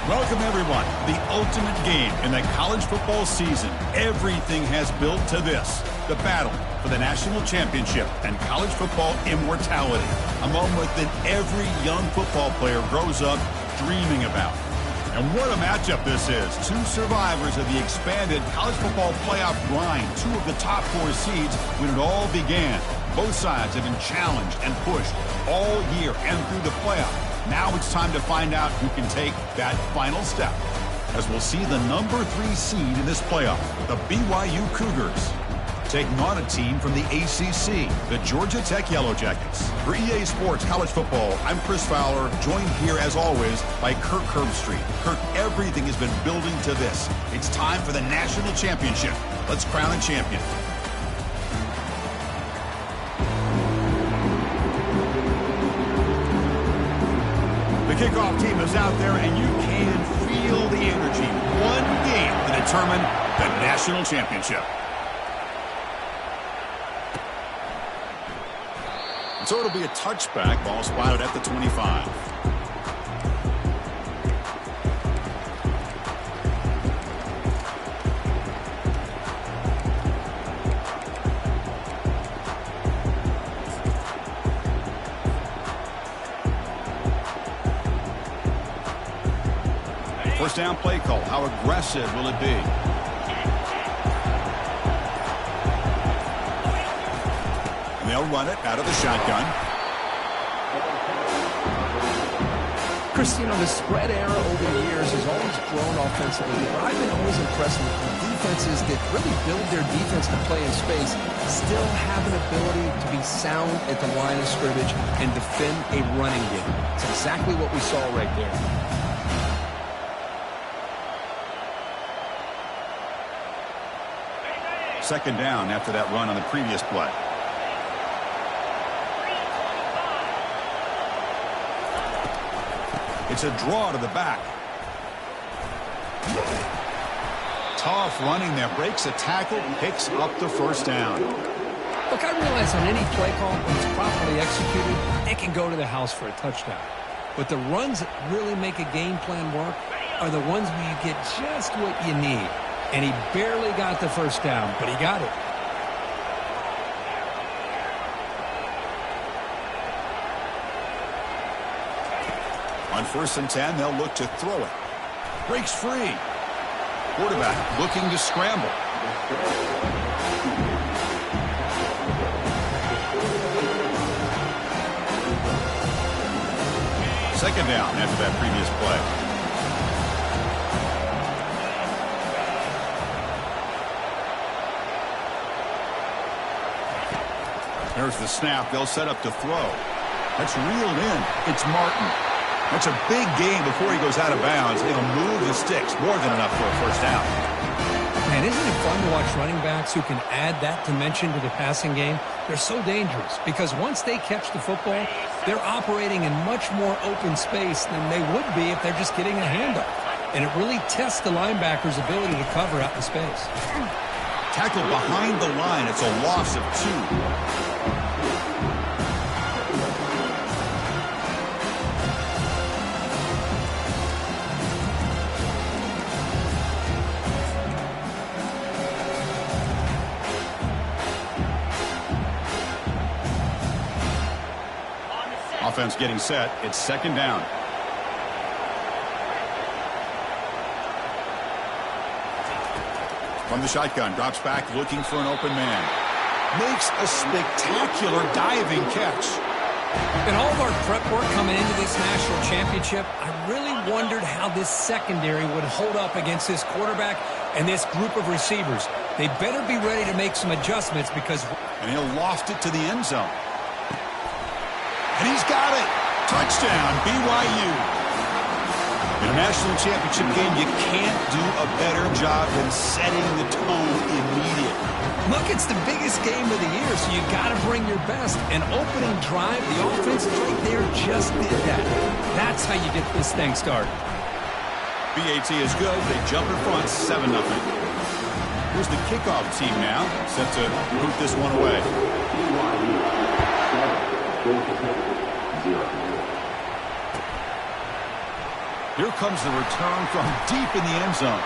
Welcome, everyone. The ultimate game in the college football season. Everything has built to this. The battle for the national championship and college football immortality. A moment that every young football player grows up dreaming about. And what a matchup this is. Two survivors of the expanded college football playoff grind. Two of the top 4 seeds when it all began. Both sides have been challenged and pushed all year and through the playoff. Now it's time to find out who can take that final step, as we'll see the number 3 seed in this playoff, the BYU Cougars, taking on a team from the ACC, the Georgia Tech Yellow Jackets. For EA Sports College Football, I'm Chris Fowler, joined here as always by Kirk Herbstreit. Kirk, everything has been building to this. It's time for the national championship. Let's crown a champion. The kickoff team is out there, and you can feel the energy. One game to determine the national championship. So it'll be a touchback. Ball spotted at the 25. First down play call. How aggressive will it be? And they'll run it out of the shotgun. Chris, the spread era over the years has always grown offensively, but I've been always impressed with the defenses that really build their defense to play in space, still have an ability to be sound at the line of scrimmage and defend a running game. It's exactly what we saw right there. Second down after that run on the previous play. It's a draw to the back. Tough running there. Breaks a tackle, picks up the first down. Look, I realize on any play call, when it's properly executed, it can go to the house for a touchdown. But the runs that really make a game plan work are the ones where you get just what you need. And he barely got the first down, but he got it. On 1st and 10, they'll look to throw it. Breaks free. Quarterback looking to scramble. Second down after that previous play. There's the snap. They'll set up to throw. That's reeled in. It's Martin. That's a big gain before he goes out of bounds. He'll move the sticks. More than enough for a first down. Man, isn't it fun to watch running backs who can add that dimension to the passing game? They're so dangerous because once they catch the football, they're operating in much more open space than they would be if they're just getting a handoff. And it really tests the linebacker's ability to cover out in space. Tackled behind the line. It's a loss of 2. Offense getting set. It's second down. From the shotgun, drops back looking for an open man. Makes a spectacular diving catch. In all of our prep work coming into this national championship, I really wondered how this secondary would hold up against this quarterback and this group of receivers. They better be ready to make some adjustments because... And he'll loft it to the end zone. And he's got it. Touchdown, BYU. In a national championship game, you can't do a better job than setting the tone immediately. Look, it's the biggest game of the year, so you got to bring your best. An opening drive, the offense right there just did that. That's how you get this thing started. BAT is good. They jump in front, 7-0. Here's the kickoff team now, set to boot this one away. Here comes the return from deep in the end zone.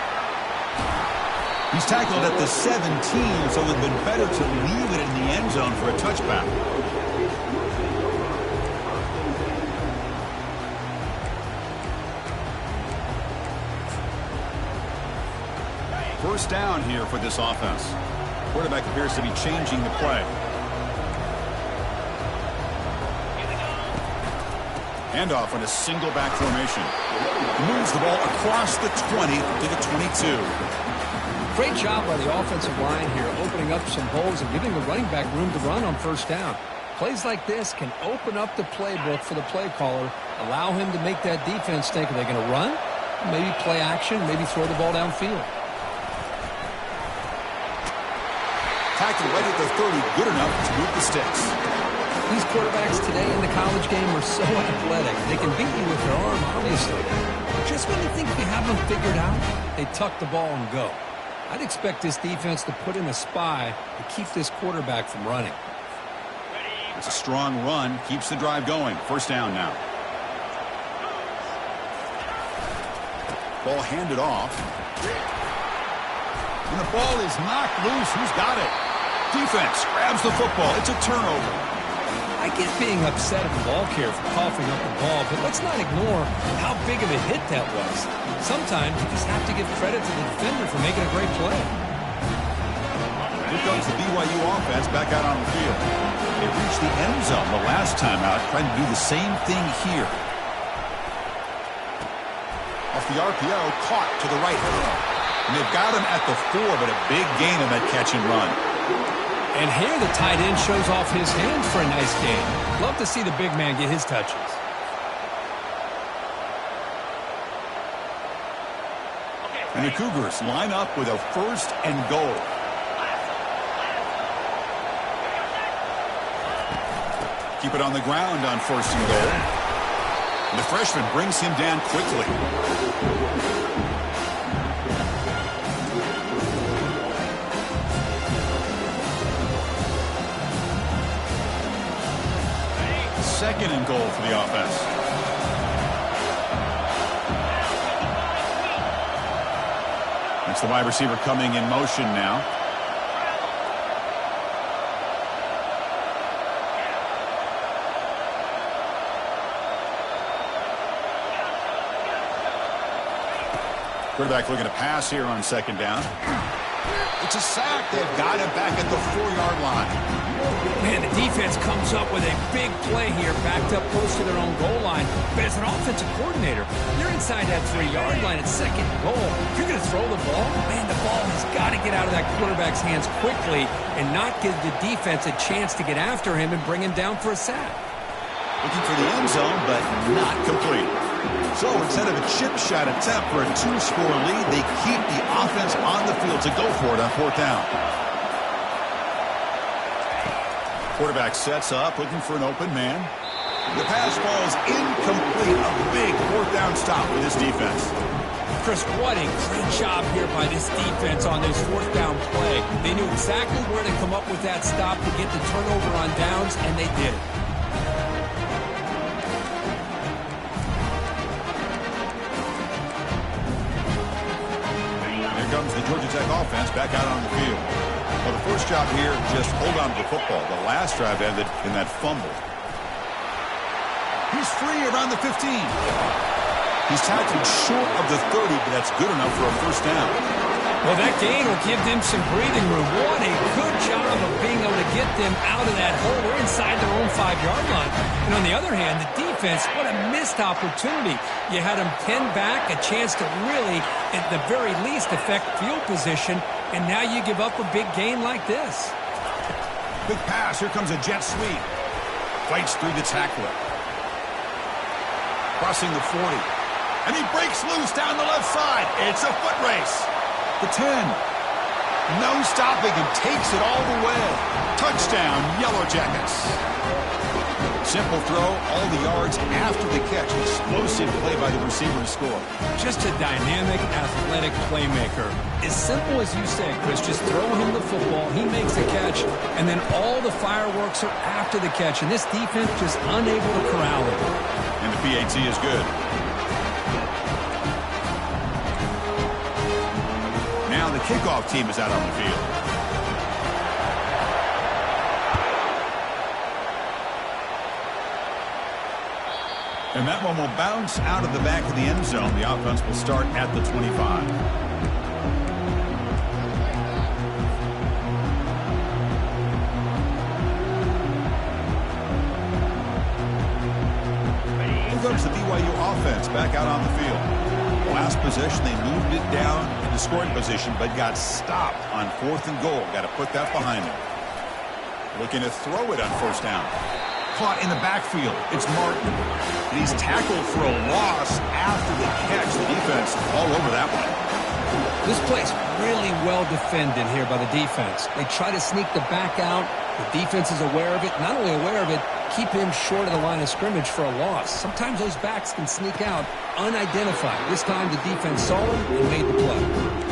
He's tackled at the 17, so it would have been better to leave it in the end zone for a touchback. First down here for this offense. Quarterback appears to be changing the play. Handoff in a single back formation. Moves the ball across the 20 to the 22. Great job by the offensive line here, opening up some holes and giving the running back room to run on first down. Plays like this can open up the playbook for the play caller, allow him to make that defense think, are they going to run? Maybe play action, maybe throw the ball downfield. Tackled right at the 30, good enough to move the sticks. These quarterbacks today in the college game are so athletic. They can beat you with their arm, obviously. Just when you think you have them figured out, they tuck the ball and go. I'd expect this defense to put in a spy to keep this quarterback from running. It's a strong run, keeps the drive going. First down now. Ball handed off. And the ball is knocked loose. Who's got it? Defense grabs the football. It's a turnover. I get being upset at the ball carrier for coughing up the ball, but let's not ignore how big of a hit that was. Sometimes you just have to give credit to the defender for making a great play. Here comes the BYU offense back out on the field. They reached the end zone the last time out, trying to do the same thing here. Off the RPO, caught to the right. And they've got him at the 4, but a big gain on that catch and run. And here the tight end shows off his hands for a nice game. Love to see the big man get his touches. And the Cougars line up with a first and goal. Keep it on the ground on first and goal. And the freshman brings him down quickly. Second and goal for the offense. It's the wide receiver coming in motion now. Quarterback looking to pass here on second down. It's a sack. They've got him back at the 4-yard line. Man, the defense comes up with a big play here, backed up close to their own goal line. But as an offensive coordinator, you're inside that 3-yard line at second and goal. If you're going to throw the ball, man, the ball has got to get out of that quarterback's hands quickly and not give the defense a chance to get after him and bring him down for a sack. Looking for the end zone, but not complete. So instead of a chip shot attempt for a 2-score lead, they keep the offense on the field to go for it on fourth down. Quarterback sets up, looking for an open man. The pass ball is incomplete. A big fourth down stop for this defense. Chris, what a great job here by this defense on this fourth down play. They knew exactly where to come up with that stop to get the turnover on downs, and they did. Here comes the Georgia Tech offense back out on the field. Well, the first job here, just hold on to the football. The last drive ended in that fumble. He's free around the 15. He's tackled short of the 30, but that's good enough for a first down. Well, that gain will give them some breathing room. What a good job of being able to get them out of that hole. They're inside their own 5-yard line. And on the other hand, the defense, what a missed opportunity. You had them 10 back, a chance to really, at the very least, affect field position. And now you give up a big gain like this. Big pass. Here comes a jet sweep. Fights through the tackler. Crossing the 40. And he breaks loose down the left side. It's a foot race. The 10. No stopping and takes it all the way. Touchdown, Yellow Jackets. Simple throw, all the yards after the catch. Explosive play by the receiver to score. Just a dynamic, athletic playmaker. As simple as you say, Chris, just throw him the football, he makes a catch, and then all the fireworks are after the catch. And this defense just unable to corral him. And the PAT is good. kickoff team is out on the field. And that one will bounce out of the back of the end zone. The offense will start at the 25. Here comes the BYU offense back out on the field. Last possession, they moved it down into scoring position, but got stopped on 4th and goal. Got to put that behind them. Looking to throw it on 1st down. Caught in the backfield. It's Martin. And he's tackled for a loss after the catch. The defense all over that one. This play's really well defended here by the defense. They try to sneak the back out. The defense is aware of it. Not only aware of it, keep him short of the line of scrimmage for a loss. Sometimes those backs can sneak out unidentified. This time the defense saw him and made the play.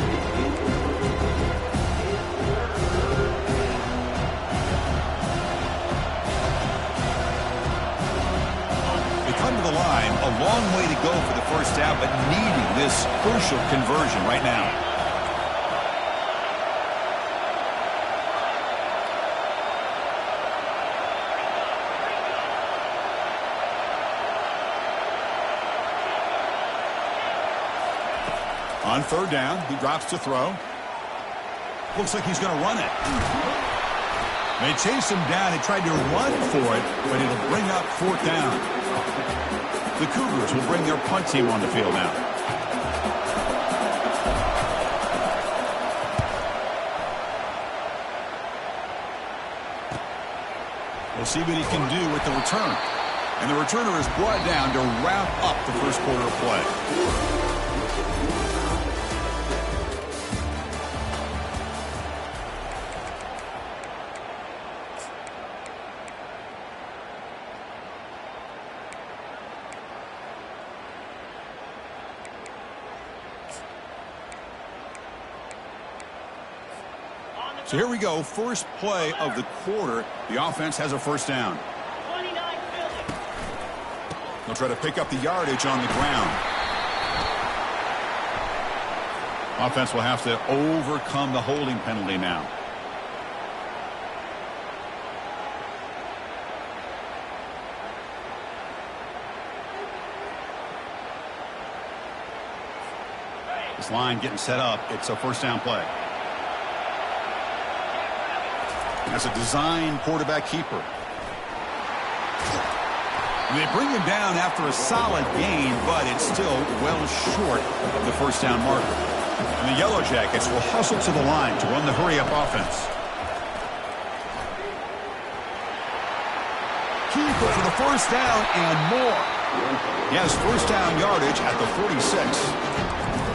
To the line, a long way to go for the 1st down, but needing this crucial conversion right now. On 3rd down, he drops to throw. Looks like he's going to run it. They chase him down. They tried to run for it, but it'll bring up 4th down. The Cougars will bring their punt team on the field now. We'll see what he can do with the return. And the returner is brought down to wrap up the 1st quarter of play. So here we go, first play of the quarter. The offense has a 1st down. They'll try to pick up the yardage on the ground. Offense will have to overcome the holding penalty now. This line getting set up. It's a 1st down play. As a design quarterback keeper. They bring him down after a solid gain, but it's still well short of the 1st down marker. And the Yellow Jackets will hustle to the line to run the hurry-up offense. Keeper for the 1st down and more. He has 1st down yardage at the 46.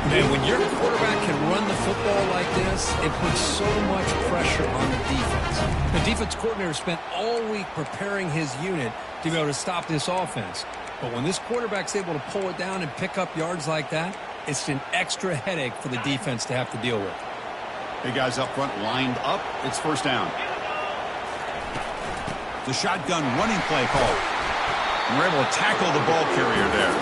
And when your quarterback can run the football like this, it puts so much pressure on the defense. The defense coordinator spent all week preparing his unit to be able to stop this offense. But when this quarterback's able to pull it down and pick up yards like that, it's an extra headache for the defense to have to deal with. Big guys up front lined up. It's 1st down. The shotgun running play call. And we're able to tackle the ball carrier there.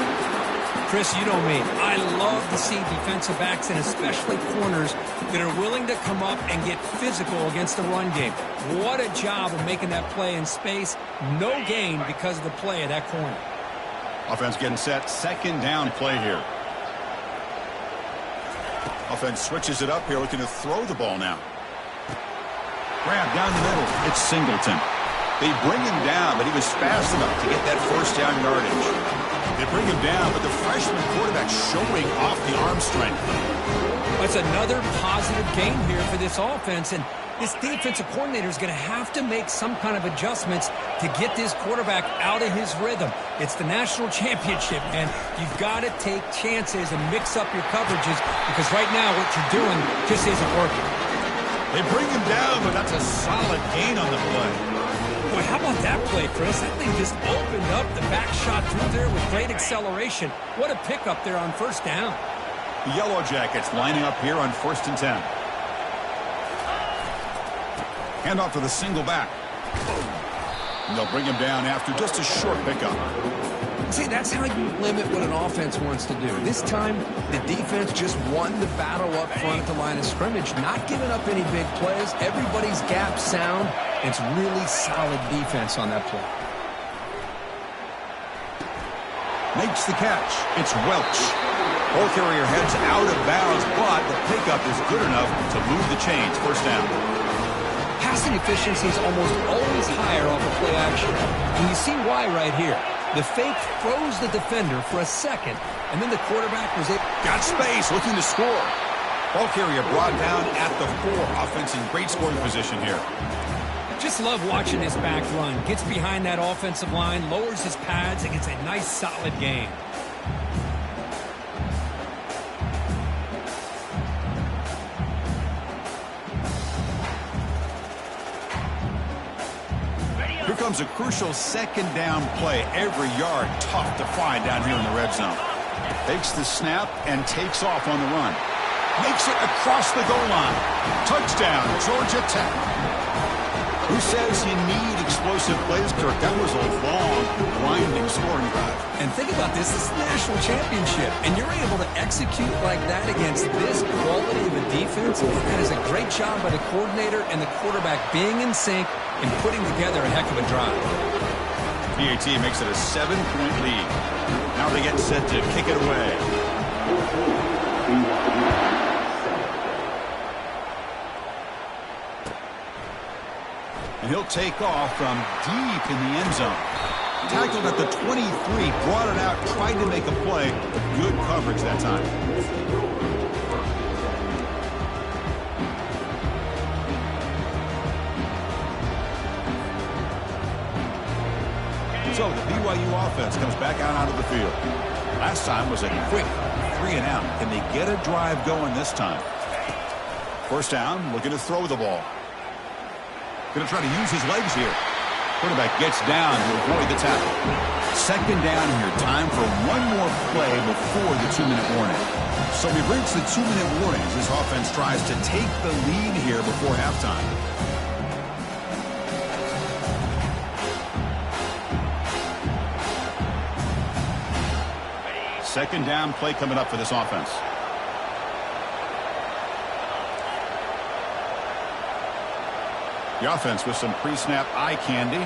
Chris, you know me. I love to see defensive backs and especially corners that are willing to come up and get physical against the run game. What a job of making that play in space. No gain because of the play at that corner. Offense getting set. 2nd down play here. Offense switches it up here, looking to throw the ball now. Grab down the middle. It's Singleton. They bring him down, but he was fast enough to get that 1st down yardage. They bring him down, but the freshman quarterback showing off the arm strength. That's another positive gain here for this offense, and this defensive coordinator is going to have to make some kind of adjustments to get this quarterback out of his rhythm. It's the national championship, man. You've got to take chances and mix up your coverages because right now what you're doing just isn't working. They bring him down, but that's a solid gain on the play. Boy, how about that play, Chris? That thing just opened up. The back shot through there with great acceleration. What a pickup there on 1st down. The Yellow Jackets lining up here on 1st and 10. Handoff to the single back. And they'll bring him down after just a short pickup. See, that's how you limit what an offense wants to do. This time, the defense just won the battle up front at the line of scrimmage, not giving up any big plays. Everybody's gap sound. It's really solid defense on that play. Makes the catch. It's Welch. Ball carrier heads out of bounds, but the pickup is good enough to move the chains. First down. Passing efficiency is almost always higher off of play action. And you see why right here. The fake froze the defender for a second, and then the quarterback was able... Got space, looking to score. Ball carrier brought down at the 4. Offense in great scoring position here. Just love watching this back run. Gets behind that offensive line, lowers his pads, and gets a nice, solid gain. Here comes a crucial second down play. Every yard tough to find down here in the red zone. Takes the snap and takes off on the run. Makes it across the goal line. Touchdown, Georgia Tech. Who says you need explosive plays, Kirk? That was a long, winding scoring drive. And think about this. This is the national championship, and you're able to execute like that against this quality of a defense. That is a great job by the coordinator and the quarterback being in sync and putting together a heck of a drive. PAT makes it a 7-point lead. Now they get set to kick it away. And he'll take off from deep in the end zone. Tackled at the 23, brought it out, tried to make a play. Good coverage that time. So the BYU offense comes back out onto the field. Last time was a quick 3-and-out. Can they get a drive going this time? First down, looking to throw the ball. Going to try to use his legs here. Quarterback gets down to avoid the tackle. Second down here. Time for one more play before the 2-minute warning. So we've reached the 2-minute warning as this offense tries to take the lead here before halftime. Second down play coming up for this offense. The offense with some pre-snap eye candy.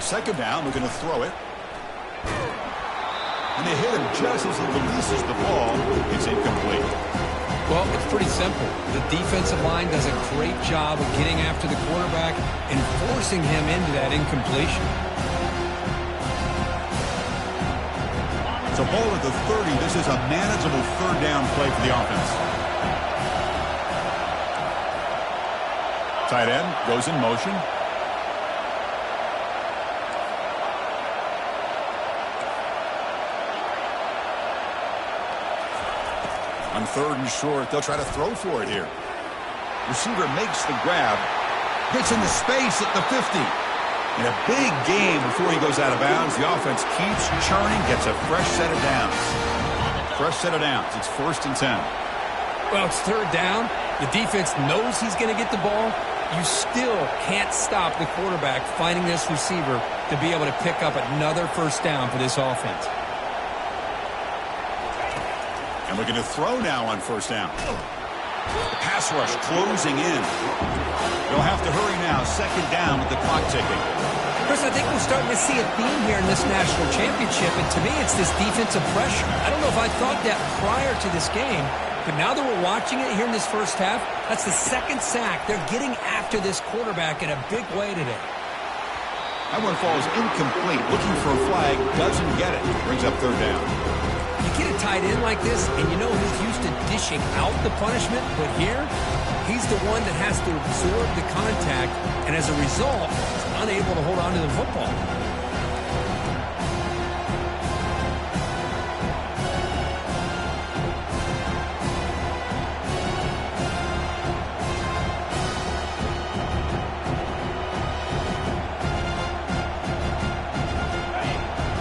Second down, we're going to throw it. And they hit him just as he releases the ball. It's incomplete. Well, it's pretty simple. The defensive line does a great job of getting after the quarterback and forcing him into that incompletion. So ball at the 30. This is a manageable third down play for the offense. Tight end goes in motion. On third and short, they'll try to throw for it here. Receiver makes the grab. Gets into space at the 50. And a big game before he goes out of bounds. The offense keeps churning, gets a fresh set of downs. Fresh set of downs. It's 1st and 10. Well, it's third down. The defense knows he's going to get the ball. You still can't stop the quarterback finding this receiver to be able to pick up another first down for this offense. And looking to throw now on first down. The pass rush closing in. They'll have to hurry now. Second down with the clock ticking. Chris, I think we're starting to see a theme here in this national championship, and to me it's this defensive pressure. I don't know if I thought that prior to this game, but now that we're watching it here in this first half, that's the second sack. They're getting after this quarterback in a big way today. That one falls incomplete. Looking for a flag, doesn't get it. Brings up third down. You get a tight end like this, and you know he's used to dishing out the punishment, but here, he's the one that has to absorb the contact, and as a result, he's unable to hold on to the football.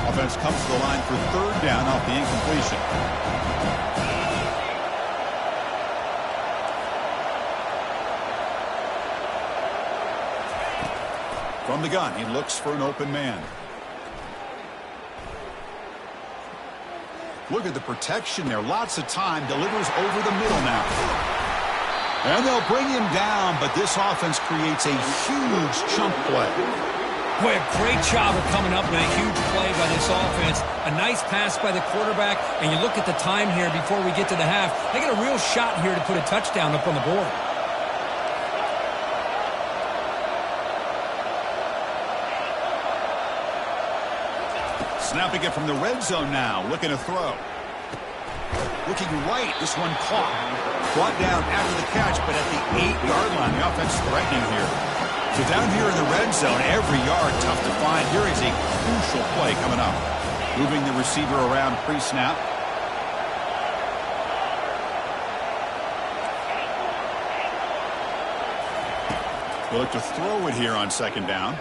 Offense comes to the line for third down off the incompletion. From the gun, he looks for an open man. Look at the protection there. Lots of time. Delivers over the middle now. And they'll bring him down, but this offense creates a huge chunk play. Boy, a great job of coming up with a huge play by this offense. A nice pass by the quarterback, and you look at the time here before we get to the half. They got a real shot here to put a touchdown up on the board. Snapping it from the red zone now, looking to throw. Looking right, this one caught. Brought down after the catch, but at the 8-yard line, the offense threatening here. So down here in the red zone, every yard tough to find. Here is a crucial play coming up. Moving the receiver around pre-snap. We'll look to throw it here on second down.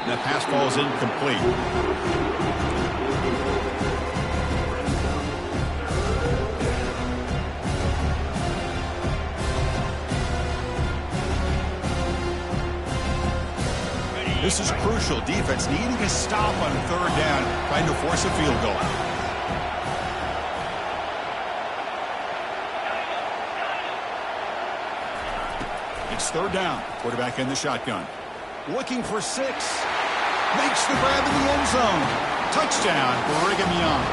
And that pass falls incomplete. This is crucial. Defense needing a stop on third down, trying to force a field goal. It's third down. Quarterback in the shotgun. Looking for 6. Makes the grab in the end zone. Touchdown, Brigham Young.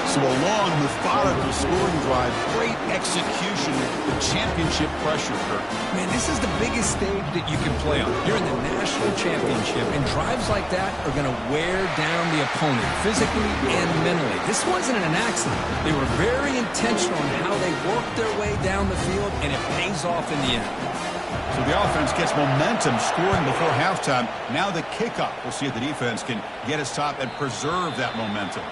So a long, methodical scoring drive. Great execution. The championship pressure, Kirk. Man, this is the biggest stage that you can play on. You're in the national championship, and drives like that are going to wear down the opponent physically and mentally. This wasn't an accident. They were very intentional in how they worked their way down the field, and it pays off in the end. So the offense gets momentum, scoring before halftime. Now the kickoff. We'll see if the defense can get a stop and preserve that momentum.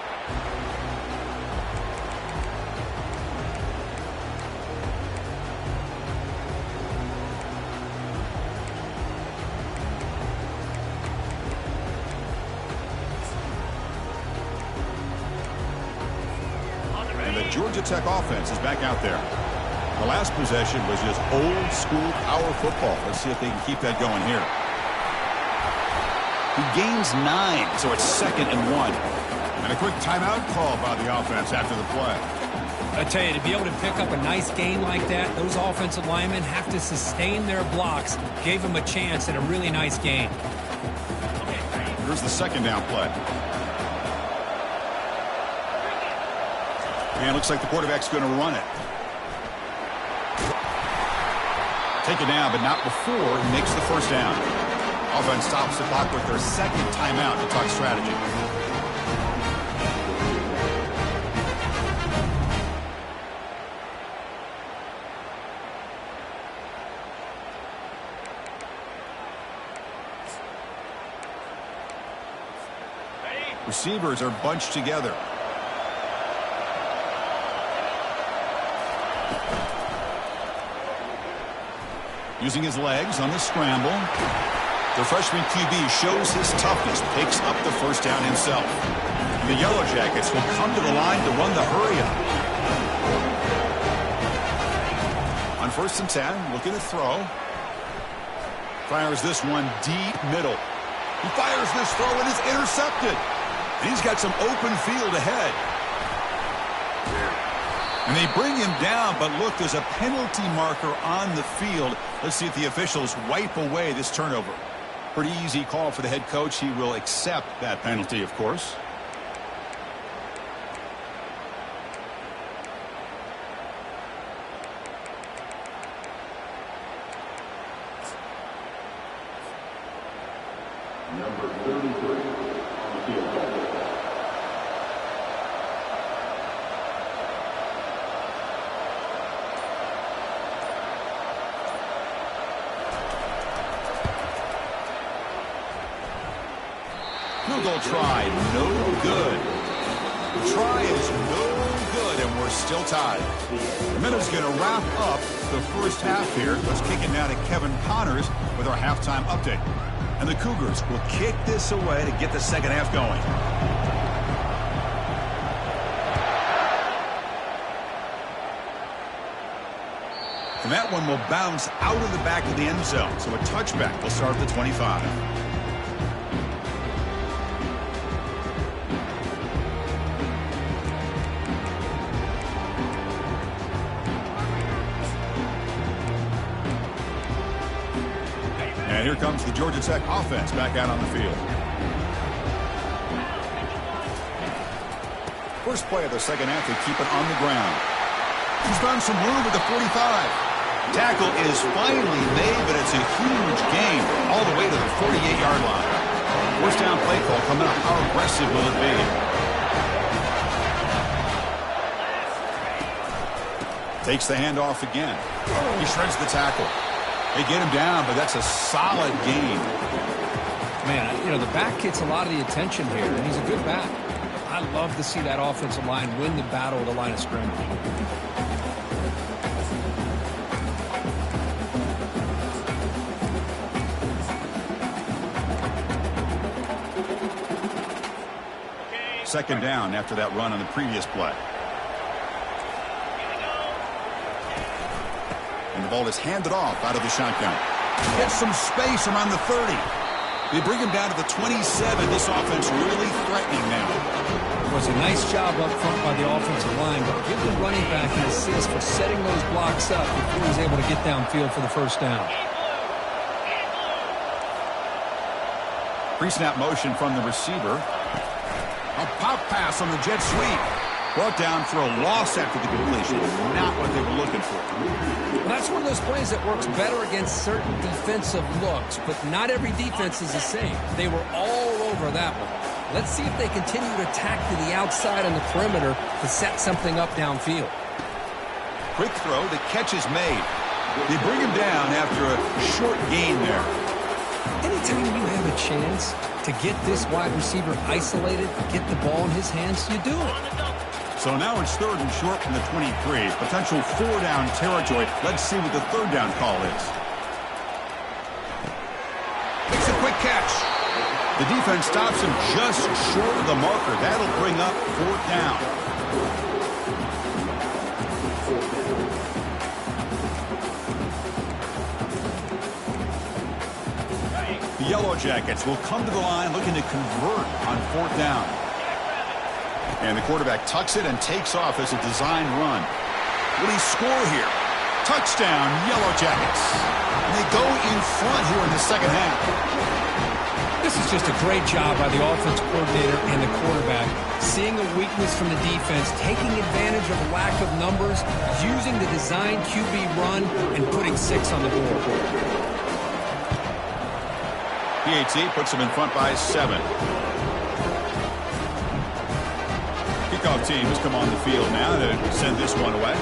And the Georgia Tech offense is back out there. The last possession was just old school power football. Let's see if they can keep that going here. He gains 9, so it's 2nd and 1. And a quick timeout call by the offense after the play. I tell you, to be able to pick up a nice gain like that, those offensive linemen have to sustain their blocks. Gave them a chance at a really nice gain. Here's the second down play. And it looks like the quarterback's going to run it. Take it down, but not before he makes the first down. Offense stops the clock with their second timeout to talk strategy. Receivers are bunched together. Using his legs on the scramble. The freshman QB shows his toughness, picks up the first down himself. The Yellow Jackets will come to the line to run the hurry-up. On 1st and 10, looking to throw. Fires this one deep middle. He fires this throw and is intercepted. And he's got some open field ahead. And they bring him down, but look, there's a penalty marker on the field. Let's see if the officials wipe away this turnover. Pretty easy call for the head coach. He will accept that penalty, of course. Number 33 on the field. Field goal try, no good. The try is no good, and we're still tied. The minute's going to wrap up the first half here. Let's kick it now to Kevin Connors with our halftime update. And the Cougars will kick this away to get the second half going. And that one will bounce out of the back of the end zone. So a touchback will start at the 25. And here comes the Georgia Tech offense back out on the field. First play of the second half, they keep it on the ground. He's found some room at the 45. Tackle is finally made, but it's a huge gain all the way to the 48-yard line. First down play call coming up. How aggressive will it be? Takes the handoff again. He shreds the tackle. They get him down, but that's a solid gain. Man, you know, the back gets a lot of the attention here, and he's a good back. I love to see that offensive line win the battle of the line of scrimmage. Second down after that run on the previous play. And the ball is handed off out of the shotgun. Gets some space around the 30. They bring him down to the 27. This offense really threatening now. It was a nice job up front by the offensive line, but give the running back an assist for setting those blocks up before he was able to get downfield for the first down. Pre-snap motion from the receiver. A pop pass on the jet sweep. Brought down for a loss after the completion. Not what they were looking for. Well, that's one of those plays that works better against certain defensive looks, but not every defense is the same. They were all over that one. Let's see if they continue to attack to the outside on the perimeter to set something up downfield. Quick throw. The catch is made. They bring him down after a short gain there. Anytime you have a chance to get this wide receiver isolated, get the ball in his hands, you do it. So now it's third and short from the 23. Potential four-down territory. Let's see what the third down call is. Makes a quick catch. The defense stops him just short of the marker. That'll bring up fourth down. The Yellow Jackets will come to the line looking to convert on fourth down. And the quarterback tucks it and takes off as a design run. Will he score here? Touchdown, Yellow Jackets. And they go in front here in the second half. This is just a great job by the offense coordinator and the quarterback. Seeing a weakness from the defense, taking advantage of a lack of numbers, using the design QB run, and putting 6 on the board. PAT puts them in front by 7. Kickoff team has come on the field now to send this one away.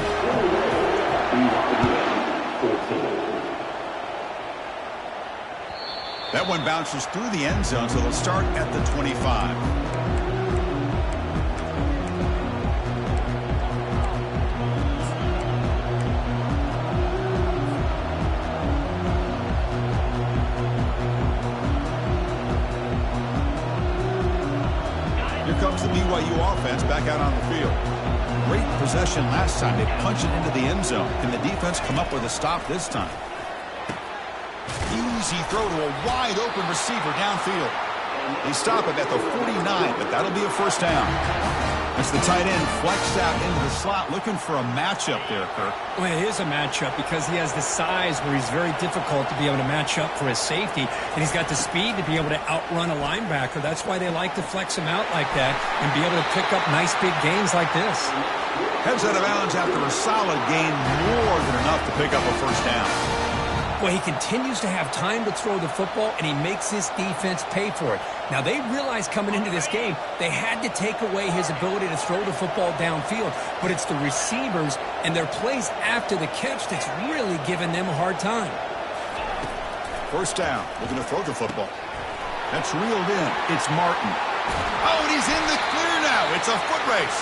That one bounces through the end zone, so they'll start at the 25. Here comes the BYU offense back out on the field. Great possession last time. They punch it into the end zone. Can the defense come up with a stop this time? Easy throw to a wide-open receiver downfield. They stop him at the 49, but that'll be a first down. As the tight end flexed out into the slot, looking for a matchup there, Kirk. Well, it is a matchup because he has the size where he's very difficult to be able to match up for his safety, and he's got the speed to be able to outrun a linebacker. That's why they like to flex him out like that and be able to pick up nice big gains like this. Heads out of bounds after a solid gain, more than enough to pick up a first down. Well, he continues to have time to throw the football, and he makes his defense pay for it. Now, they realized coming into this game they had to take away his ability to throw the football downfield, but it's the receivers and their plays after the catch that's really giving them a hard time. First down, looking to throw the football. That's reeled in. It's Martin. Oh, and he's in the clear now. It's a foot race.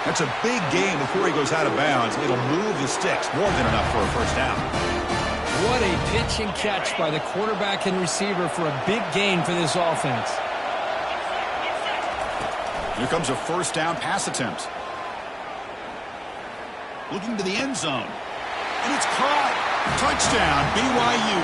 That's a big gain before he goes out of bounds. It'll move the sticks, more than enough for a first down. What a pitch and catch by the quarterback and receiver for a big gain for this offense. Here comes a first down pass attempt. Looking to the end zone. And it's caught. Touchdown, BYU.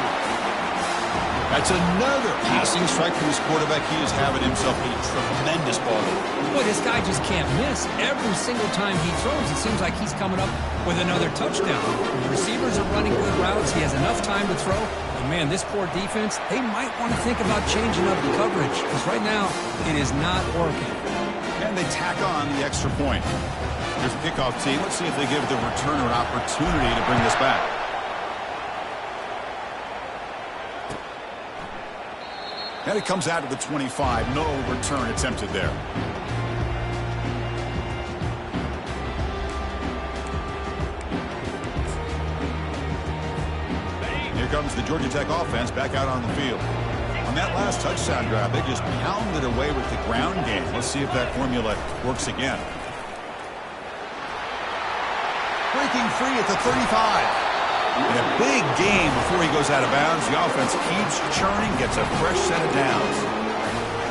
That's another passing strike from his quarterback. He is having himself a tremendous ball game. Boy, this guy just can't miss. Every single time he throws, it seems like he's coming up with another touchdown. The receivers are running good routes. He has enough time to throw. Man, this poor defense, they might want to think about changing up the coverage because right now it is not working. And they tack on the extra point. Here's the kickoff team. Let's see if they give the returner an opportunity to bring this back. And it comes out to the 25. No return attempted there. Here comes the Georgia Tech offense back out on the field. On that last touchdown drive, they just pounded away with the ground game. Let's see if that formula works again. Breaking free at the 35. In a big game before he goes out of bounds, the offense keeps churning, gets a fresh set of downs.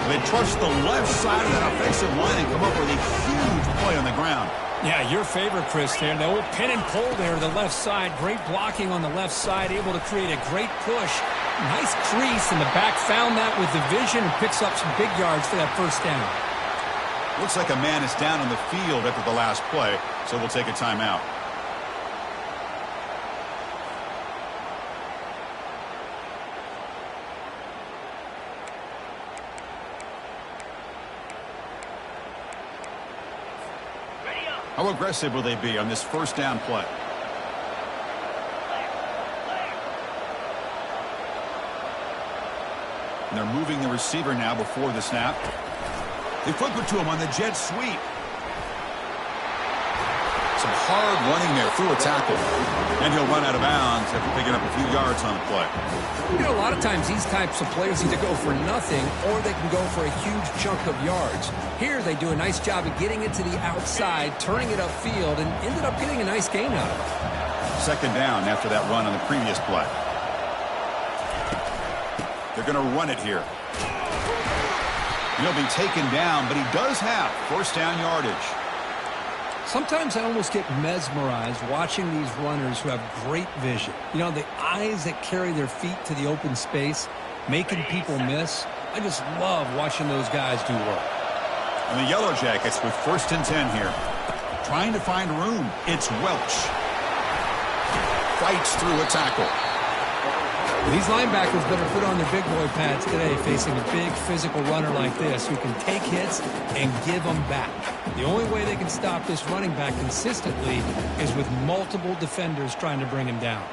They trust the left side of that offensive line and come up with a huge play on the ground. Yeah, your favorite, Chris, there. The old pin and pull there to the left side. Great blocking on the left side, able to create a great push. Nice crease in the back, found that with the vision and picks up some big yards for that first down. Looks like a man is down on the field after the last play, so we'll take a timeout. How aggressive will they be on this first down play? And they're moving the receiver now before the snap. They flip it to him on the jet sweep. Some hard running there through a tackle. And he'll run out of bounds after picking up a few yards on the play. You know, a lot of times these types of players either go for nothing or they can go for a huge chunk of yards. Here they do a nice job of getting it to the outside, turning it upfield, and ended up getting a nice gain out of it. Second down after that run on the previous play. They're going to run it here. He'll be taken down, but he does have first down yardage. Sometimes I almost get mesmerized watching these runners who have great vision. You know, the eyes that carry their feet to the open space, making people miss. I just love watching those guys do work. And the Yellow Jackets with 1st and 10 here. Trying to find room. It's Welch. Fights through a tackle. These linebackers better put on their big boy pads today facing a big physical runner like this who can take hits and give them back. The only way they can stop this running back consistently is with multiple defenders trying to bring him down.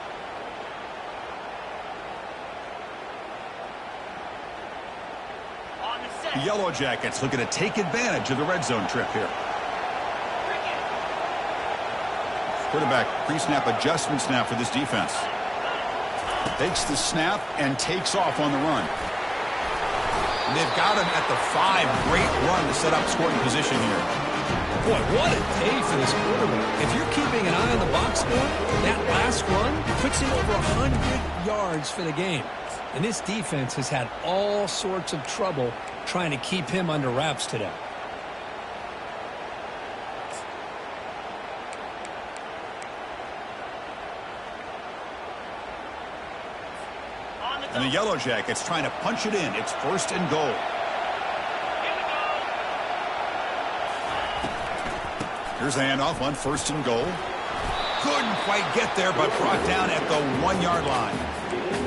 The Yellow Jackets looking to take advantage of the red zone trip here. Quarterback pre-snap adjustments now for this defense. Takes the snap and takes off on the run. And they've got him at the 5. Great run to set up scoring position here. Boy, what a day for this quarterback. If you're keeping an eye on the box score, that last run puts him over 100 yards for the game. And this defense has had all sorts of trouble trying to keep him under wraps today. And the Yellow Jackets trying to punch it in. It's 1st and goal. Here's the handoff on 1st and goal. Couldn't quite get there, but brought down at the 1-yard line.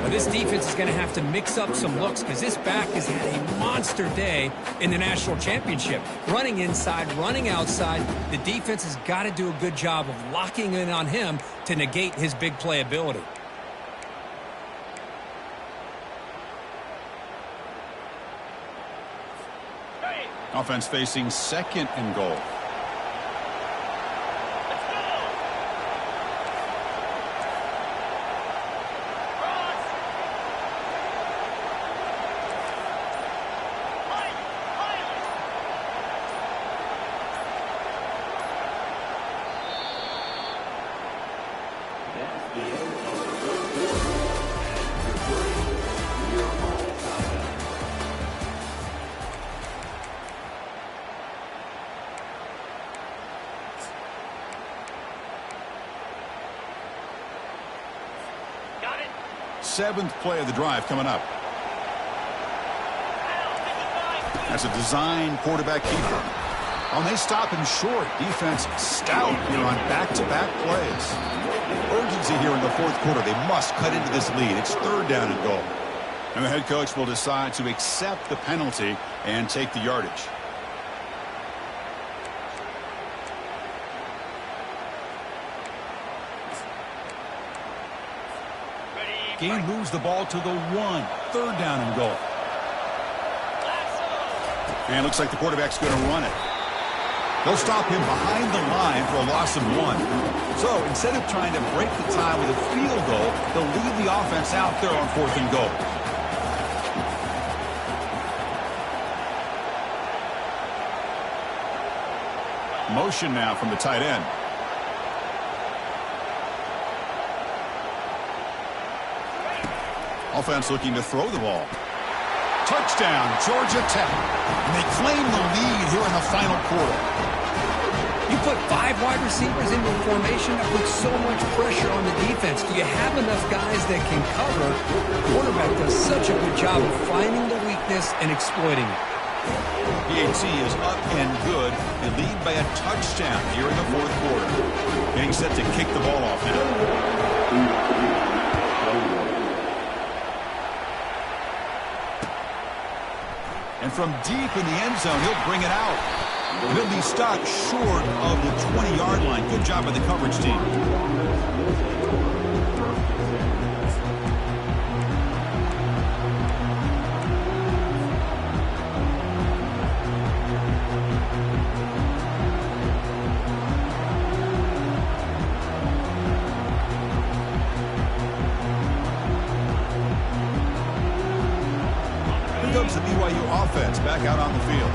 Well, this defense is going to have to mix up some looks because this back has had a monster day in the national championship. Running inside, running outside. The defense has got to do a good job of locking in on him to negate his big play ability. Offense facing 2nd and goal. Seventh play of the drive coming up. That's a design quarterback keeper. And they stop him short. Defense stout here on back-to-back plays. Urgency here in the fourth quarter. They must cut into this lead. It's 3rd down and goal. And the head coach will decide to accept the penalty and take the yardage. Gain moves the ball to the 1. 3rd down and goal. And looks like the quarterback's going to run it. They'll stop him behind the line for a loss of 1. So instead of trying to break the tie with a field goal, they'll leave the offense out there on 4th and goal. Motion now from the tight end. Offense looking to throw the ball. Touchdown, Georgia Tech. And they claim the lead here in the final quarter. You put 5 wide receivers into a formation that puts so much pressure on the defense. Do you have enough guys that can cover? The quarterback does such a good job of finding the weakness and exploiting it. PAT is up and good. They lead by a touchdown here in the fourth quarter. Getting set to kick the ball off now. And from deep in the end zone, he'll bring it out. And he'll be stopped short of the 20-yard line. Good job by the coverage team. Comes the BYU offense back out on the field.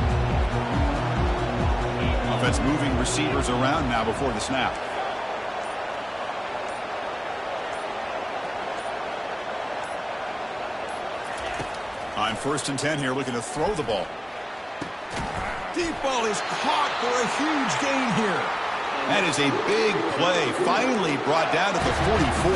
Offense moving receivers around now before the snap. On 1st and 10 here, looking to throw the ball. Deep ball is caught for a huge gain here. That is a big play, finally brought down at the 44.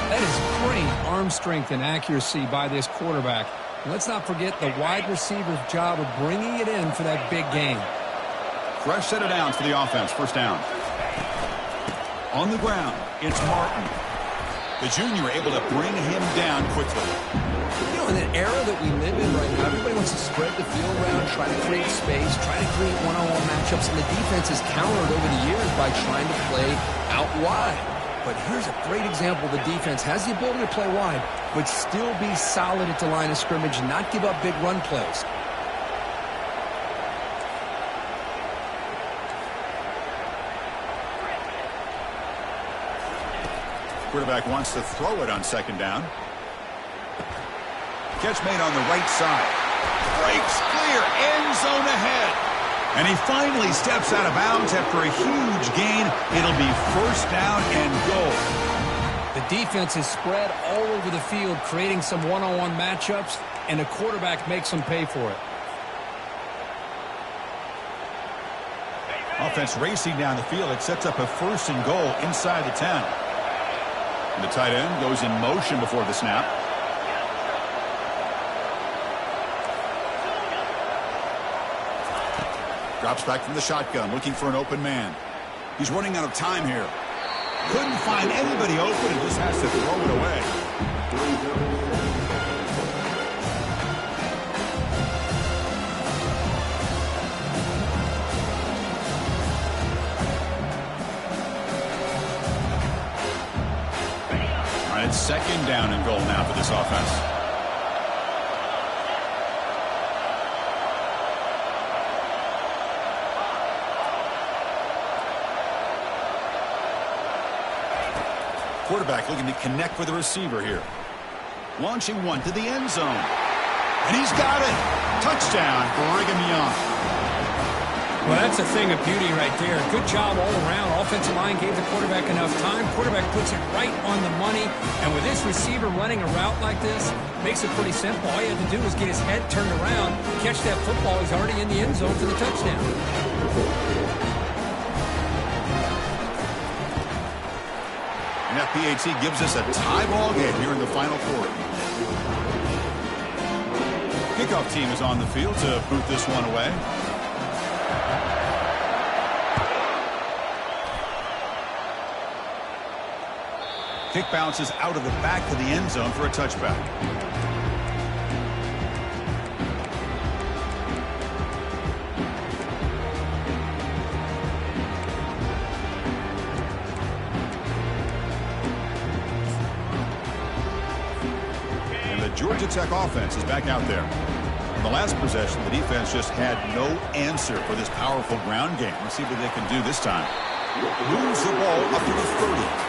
That is great arm strength and accuracy by this quarterback. Let's not forget the wide receiver's job of bringing it in for that big gain. Fresh set of downs for the offense. 1st down. On the ground, it's Martin. The junior able to bring him down quickly. You know, in the era that we live in right now, everybody wants to spread the field around, try to create space, try to create one-on-one matchups, and the defense has countered over the years by trying to play out wide. But here's a great example. The defense has the ability to play wide, but still be solid at the line of scrimmage, not give up big run plays. Quarterback wants to throw it on 2nd down. Catch made on the right side. Breaks clear, end zone ahead. And he finally steps out of bounds after a huge gain. It'll be 1st down and goal. The defense is spread all over the field, creating some one-on-one matchups, and the quarterback makes them pay for it. Offense racing down the field. It sets up a 1st and goal inside the 10. And the tight end goes in motion before the snap. Drops back from the shotgun, looking for an open man. He's running out of time here. Couldn't find anybody open and just has to throw it away. All right, it's 2nd down and goal now for this offense. Quarterback looking to connect with the receiver here. Launching one to the end zone. And he's got it. Touchdown, Brigham Young. Well, that's a thing of beauty right there. Good job all around. Offensive line gave the quarterback enough time. Quarterback puts it right on the money. And with this receiver running a route like this, makes it pretty simple. All you had to do was get his head turned around, catch that football. He's already in the end zone for the touchdown. And FPHC gives us a tie ball game here in the final quarter. Kickoff team is on the field to boot this one away. Kick bounces out of the back of the end zone for a touchback. And the Georgia Tech offense is back out there. In the last possession, the defense just had no answer for this powerful ground game. Let's see what they can do this time. Moves the ball up to the 30.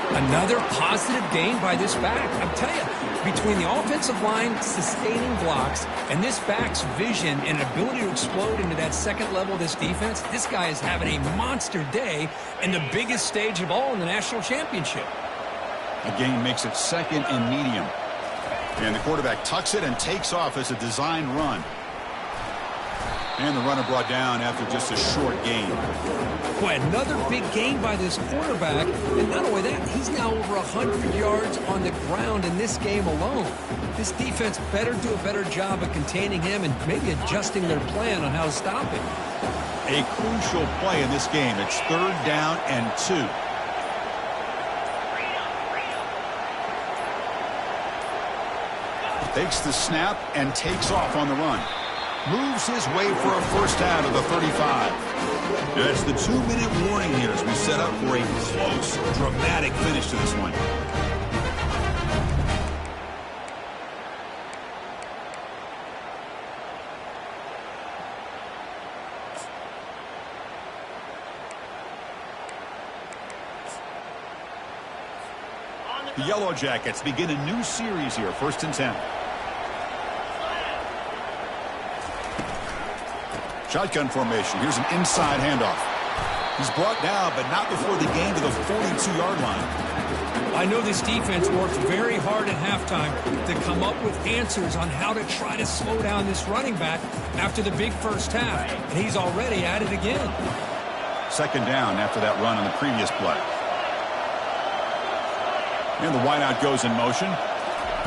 Another positive gain by this back. I'm telling you, between the offensive line sustaining blocks and this back's vision and ability to explode into that second level of this defense, this guy is having a monster day in the biggest stage of all in the national championship. The gain makes it second and medium. And the quarterback tucks it and takes off as a design run. And the runner brought down after just a short gain. Boy, another big gain by this quarterback. And not only that, he's now over 100 yards on the ground in this game alone. This defense better do a better job of containing him and maybe adjusting their plan on how to stop him. A crucial play in this game. It's 3rd down and 2. Takes the snap and takes off on the run. Moves his way for a first down to the 35. It's the 2-minute warning here as we set up for a close, dramatic finish to this one. The Yellow Jackets begin a new series here, 1st and 10. Shotgun formation. Here's an inside handoff. He's brought down, but not before the gain to the 42-yard line. I know this defense worked very hard at halftime to come up with answers on how to try to slow down this running back after the big first half. And he's already at it again. 2nd down after that run on the previous play. And the wideout goes in motion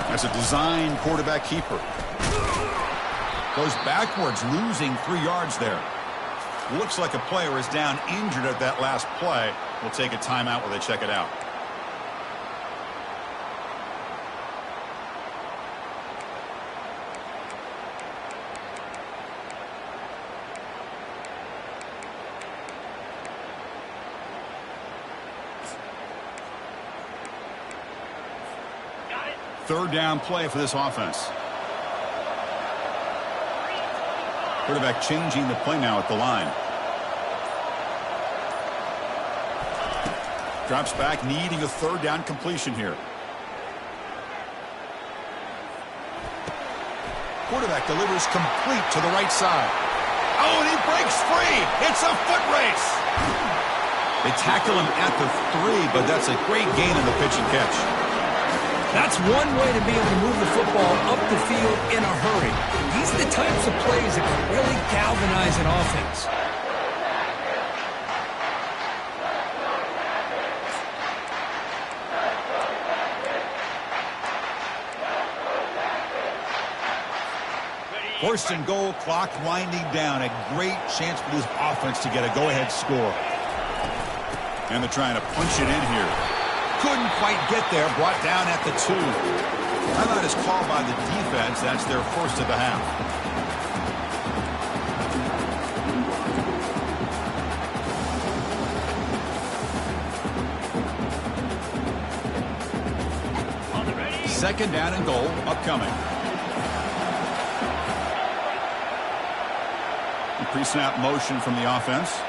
as a design quarterback keeper. Goes backwards, losing 3 yards there. Looks like a player is down injured at that last play. We'll take a timeout while they check it out. Third down play for this offense. Quarterback changing the play now at the line. Drops back, needing a 3rd down completion here. Quarterback delivers complete to the right side. Oh, and he breaks free. It's a foot race. They tackle him at the 3, but that's a great gain in the pitch and catch. That's one way to be able to move the football up the field in a hurry. These are the types of plays that can really galvanize an offense. First and goal, clock winding down. A great chance for this offense to get a go-ahead score. And they're trying to punch it in here. Couldn't quite get there, brought down at the 2. Timeout is called by the defense. That's their first of the half. Second down and goal upcoming. Pre-snap motion from the offense.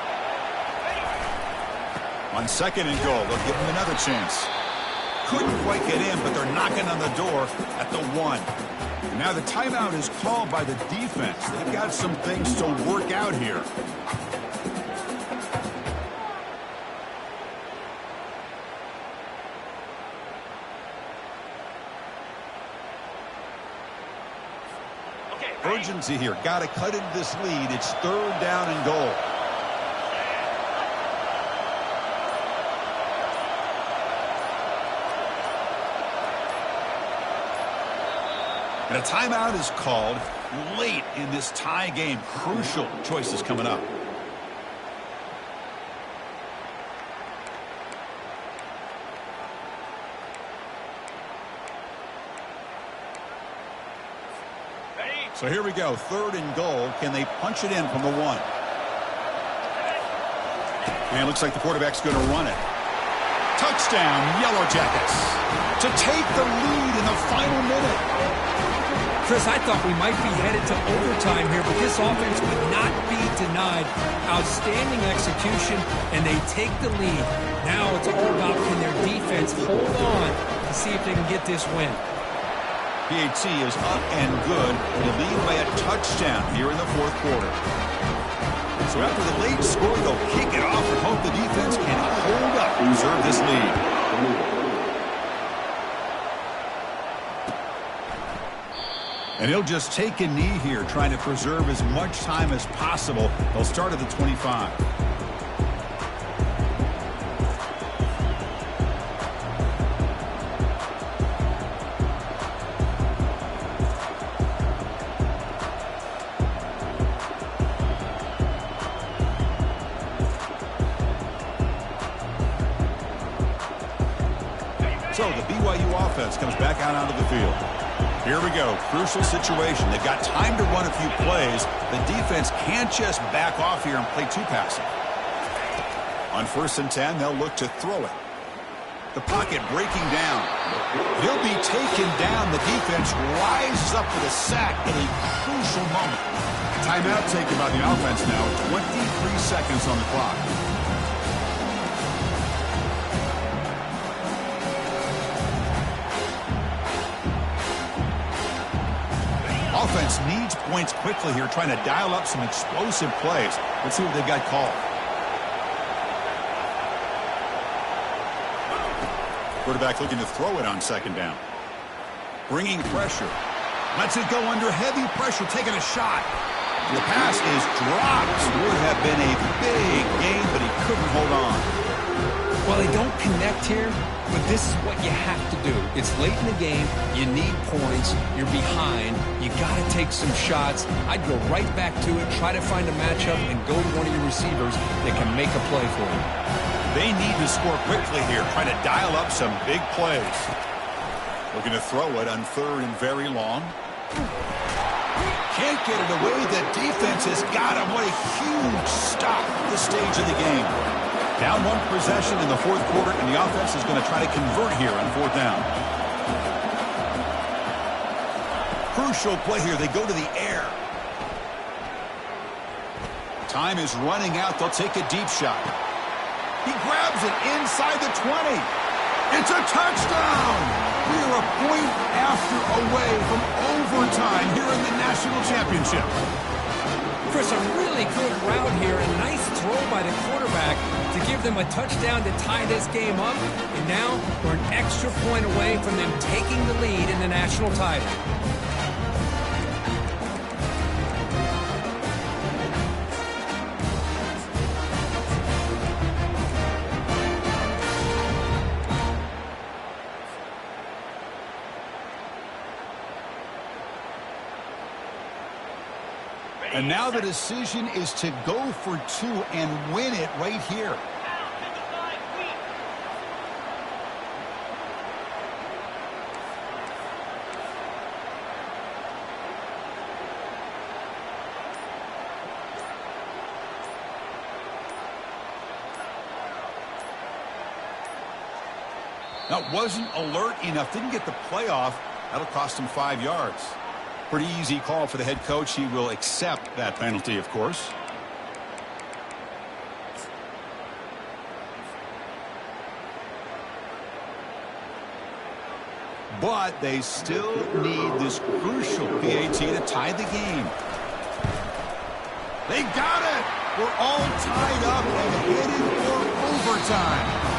On 2nd and goal, they'll give him another chance. Couldn't quite get in, but they're knocking on the door at the 1. And now the timeout is called by the defense. They've got some things to work out here. Urgency here. Got to cut into this lead. It's 3rd down and goal. And a timeout is called late in this tie game. Crucial choices coming up. So here we go, 3rd and goal. Can they punch it in from the 1? And it looks like the quarterback's going to run it. Touchdown, Yellow Jackets, to take the lead in the final minute. Chris, I thought we might be headed to overtime here, but this offense could not be denied. Outstanding execution, and they take the lead. Now it's all about can their defense hold on to see if they can get this win. PAT is up and good. They lead by a touchdown here in the 4th quarter. So after the late score, they'll kick it off and hope the defense can hold up and preserve this lead. And he'll just take a knee here, trying to preserve as much time as possible. They'll start at the 25. So the BYU offense comes back out onto the field. Here we go, crucial situation. They've got time to run a few plays. The defense can't just back off here and play too passive. On 1st and 10, they'll look to throw it. The pocket breaking down. He'll be taken down. The defense rises up for the sack in a crucial moment. Timeout taken by the offense now. 23 seconds on the clock. Offense needs points quickly here, trying to dial up some explosive plays. Let's see what they've got called. Quarterback looking to throw it on 2nd down. Bringing pressure. Lets it go under heavy pressure, taking a shot. The pass is dropped. Would have been a big gain, but he couldn't hold on. Well, they don't connect here, but this is what you have to do. It's late in the game. You need points. You're behind. You got to take some shots. I'd go right back to it, try to find a matchup, and go to one of your receivers that can make a play for you. They need to score quickly here, trying to dial up some big plays. Looking to throw it on 3rd and very long. Can't get it away. The defense has got him. What a huge stop at this stage of the game. Down 1 possession in the 4th quarter, and the offense is going to try to convert here on 4th down. Crucial play here. They go to the air. Time is running out. They'll take a deep shot. He grabs it inside the 20. It's a touchdown! We are a point after away from overtime here in the national championship. Chris, a really good route here. A nice throw by the quarterback to give them a touchdown to tie this game up. And now we're an extra point away from them taking the lead in the national title. And now the decision is to go for 2 and win it right here. That wasn't alert enough. Didn't get the playoff. That'll cost him 5 yards. Pretty easy call for the head coach. He will accept that penalty, of course. But they still need this crucial PAT to tie the game. They got it! We're all tied up and headed for overtime.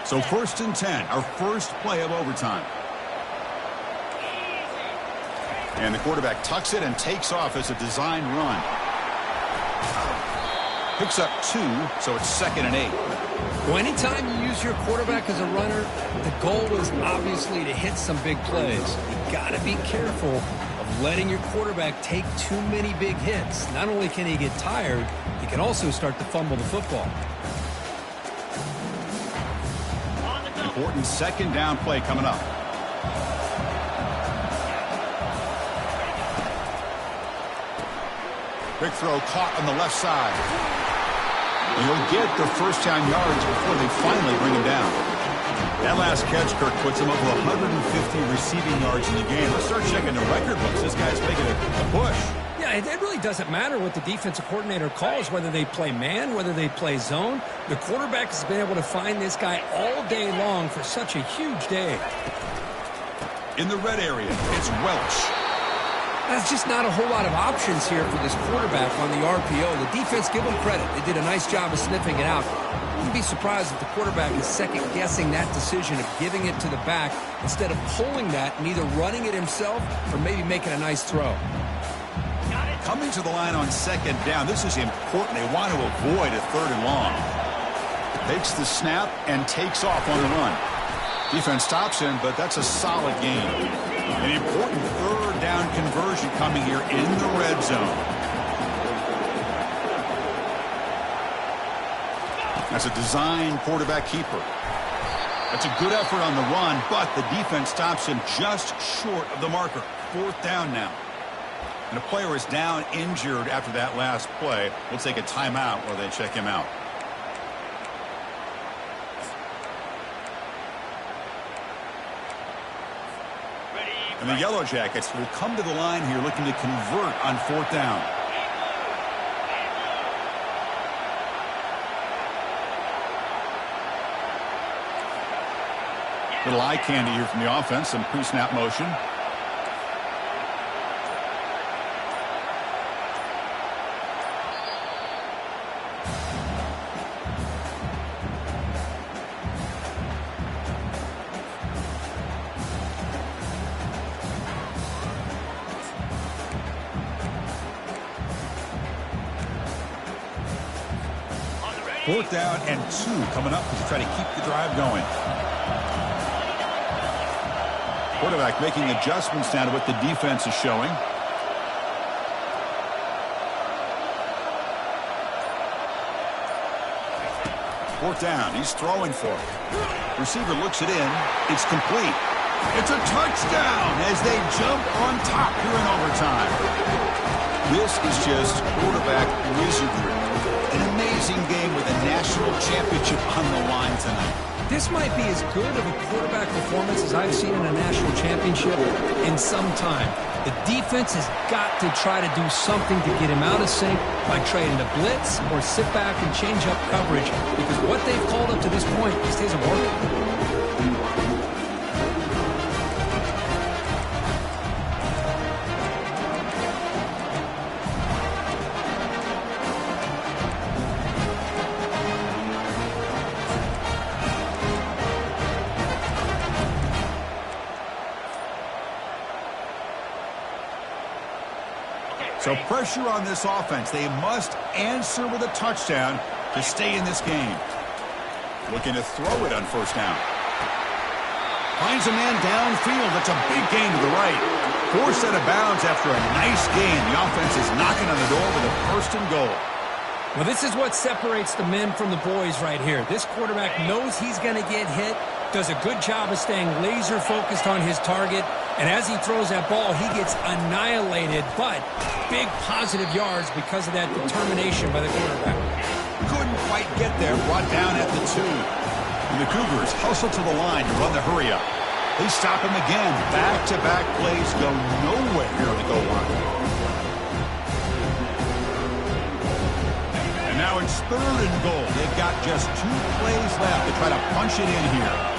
So 1st and 10, our first play of overtime. And the quarterback tucks it and takes off as a design run. Picks up 2, so it's 2nd and 8. Well, anytime you use your quarterback as a runner, the goal is obviously to hit some big plays. You got to be careful of letting your quarterback take too many big hits. Not only can he get tired, he can also start to fumble the football. Important 2nd down play coming up. Quick throw caught on the left side. He'll get the first down yards before they finally bring him down. That last catch, Kirk, puts him over 150 receiving yards in the game. Let's start checking the record books. This guy's making a push. Yeah, it really doesn't matter what the defensive coordinator calls, whether they play man, whether they play zone. The quarterback has been able to find this guy all day long for such a huge day. In the red area, it's Welch. There's just not a whole lot of options here for this quarterback on the RPO. The defense, give them credit. They did a nice job of sniffing it out. Wouldn't be surprised if the quarterback is second-guessing that decision of giving it to the back instead of pulling that and either running it himself or maybe making a nice throw. Coming to the line on 2nd down. This is important. They want to avoid a 3rd and long. Takes the snap and takes off on the run. Defense stops him, but that's a solid game. An important 3rd down conversion coming here in the red zone. That's a design quarterback keeper. That's a good effort on the run, but the defense stops him just short of the marker. 4th down now. And the player is down injured after that last play. We'll take a timeout while they check him out. And the Yellow Jackets will come to the line here looking to convert on 4th down. Little eye candy here from the offense, some pre-snap motion. Fourth down and 2 coming up to try to keep the drive going. Quarterback making adjustments now to what the defense is showing. Fourth down. He's throwing for it. Receiver looks it in. It's complete. It's a touchdown as they jump on top here in overtime. This is just quarterback wizardry. An amazing game with a national championship on the line tonight. This might be as good of a quarterback performance as I've seen in a national championship in some time. The defense has got to try to do something to get him out of sync by trying to blitz or sit back and change up coverage, because what they've called up to this point just isn't working. So pressure on this offense. They must answer with a touchdown to stay in this game. Looking to throw it on 1st down. Finds a man downfield. That's a big gain to the right. Forced out of bounds after a nice gain. The offense is knocking on the door with a 1st and goal. Well, this is what separates the men from the boys right here. This quarterback knows he's going to get hit, does a good job of staying laser focused on his target, and as he throws that ball, he gets annihilated, but big positive yards because of that determination by the quarterback. Couldn't quite get there, brought down at the 2. And the Cougars hustle to the line to run the hurry up. They stop him again. Back-to-back plays go nowhere here on the goal line. And now it's 3rd and goal. They've got just 2 plays left to try to punch it in here.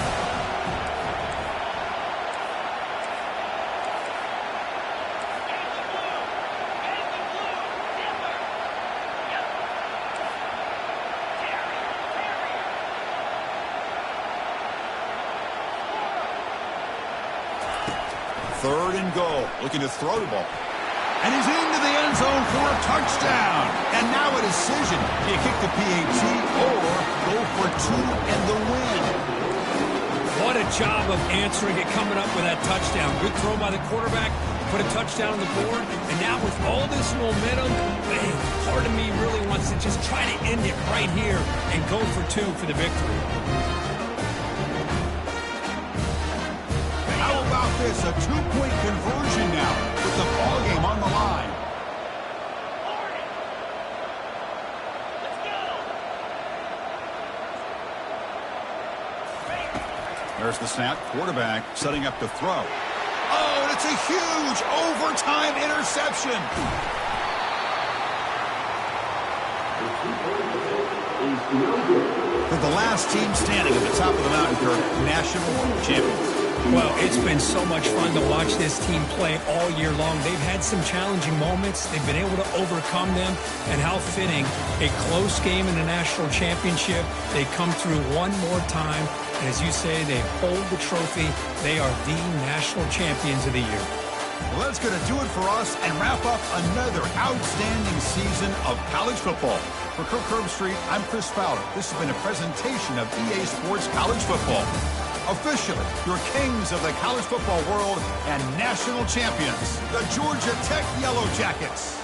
3rd and goal. Looking to throw the ball. And he's into the end zone for a touchdown. And now a decision. Do you kick the PAT or go for 2 and the win? What a job of answering it, coming up with that touchdown. Good throw by the quarterback, put a touchdown on the board, and now with all this momentum, man, part of me really wants to just try to end it right here and go for 2 for the victory. How about this? A 2-point conversion now with the ballgame on the line. There's the snap. Quarterback setting up to throw. Oh, and it's a huge overtime interception. For the last team standing at the top of the mountain, Kirk, national champions. Well, it's been so much fun to watch this team play all year long. They've had some challenging moments. They've been able to overcome them. And how fitting, a close game in the national championship. They come through one more time. And as you say, they hold the trophy. They are the national champions of the year. Well, that's going to do it for us and wrap up another outstanding season of college football. For Kirk Herbstreit, I'm Chris Fowler. This has been a presentation of EA Sports College Football. Officially, your kings of the college football world and national champions, the Georgia Tech Yellow Jackets.